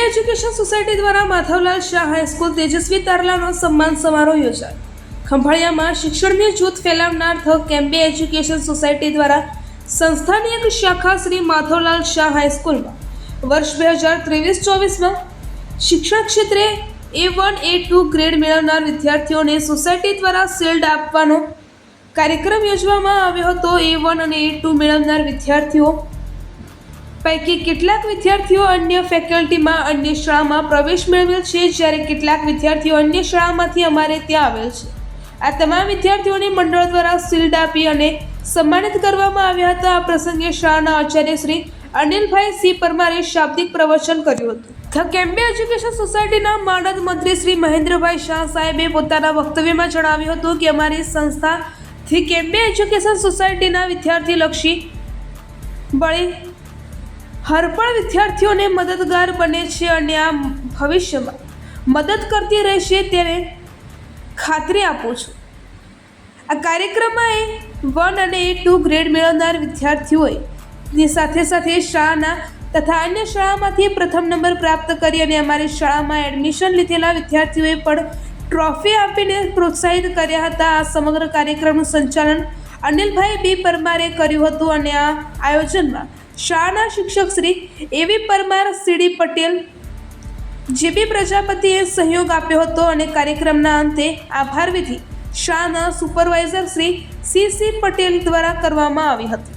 Education society દ્વારા Madhavlal Shah high school તેજસ્વી તારલાનો સન્માન સમારોહ યોજાયો। ખંભાળિયામાં શિક્ષણની જૂથ ફેલાવનાર ધ કેમ્બે એજ્યુકેશન સોસાયટી દ્વારા સંસ્થાની એક શાખા શ્રી માધવલાલ શાહ હાઈસ્કૂલમાં વર્ષ 2023-24માં શિક્ષણ ક્ષેત્રે A1 A2 ગ્રેડ મેળવનાર વિદ્યાર્થીઓને સોસાયટી દ્વારા શિલ્ડ આપવાનો કાર્યક્રમ યોજવામાં આવ્યો હતો। A1 અને A2 મેળવનાર વિદ્યાર્થીઓ પૈકી કેટલાક વિદ્યાર્થીઓ અન્ય ફેકલ્ટીમાં અન્ય શાળામાં પ્રવેશ મેળવેલ છે, જ્યારે કેટલાક વિદ્યાર્થીઓ અન્ય શાળામાંથી અમારે ત્યાં આવેલ છે। આ તમામ વિદ્યાર્થીઓને મંડળ દ્વારા શિલ્ડ આપી અને સન્માનિત કરવામાં આવ્યા હતા। આ પ્રસંગે શાળાના આચાર્ય શ્રી અનિલભાઈ સી પરમારે શાબ્દિક પ્રવચન કર્યું હતું। ધ કેમ્બે એજ્યુકેશન સોસાયટીના માનદ મંત્રી શ્રી મહેન્દ્રભાઈ શાહ સાહેબે પોતાના વક્તવ્યમાં જણાવ્યું હતું કે અમારી સંસ્થા ધ કેમ્બે એજ્યુકેશન સોસાયટીના વિદ્યાર્થીલક્ષી બળી હરપળ વિદ્યાર્થીઓને મદદગાર બને છે અને આ ભવિષ્યમાં મદદ કરતી રહેશે તેને ખાતરી આપું છું। આ કાર્યક્રમમાં A1 અને A2 ગ્રેડ મેળવનાર વિદ્યાર્થીઓની સાથે સાથે શાળાના તથા અન્ય શાળામાંથી પ્રથમ નંબર પ્રાપ્ત કરી અને અમારી શાળામાં એડમિશન લીધેલા વિદ્યાર્થીઓએ પણ ટ્રોફી આપીને પ્રોત્સાહિત કર્યા હતા। આ સમગ્ર કાર્યક્રમનું સંચાલન અનિલભાઈ બી પરમારે કર્યું હતું અને આ આયોજનમાં શાળાના શિક્ષક શ્રી એવી પરમાર, સીડી પટેલ, જેબી પ્રજાપતિએ સહયોગ આપ્યો હતો અને કાર્યક્રમના અંતે આભાર વિધિ શાળાના સુપરવાઇઝર શ્રી CC પટેલ દ્વારા કરવામાં આવી હતી।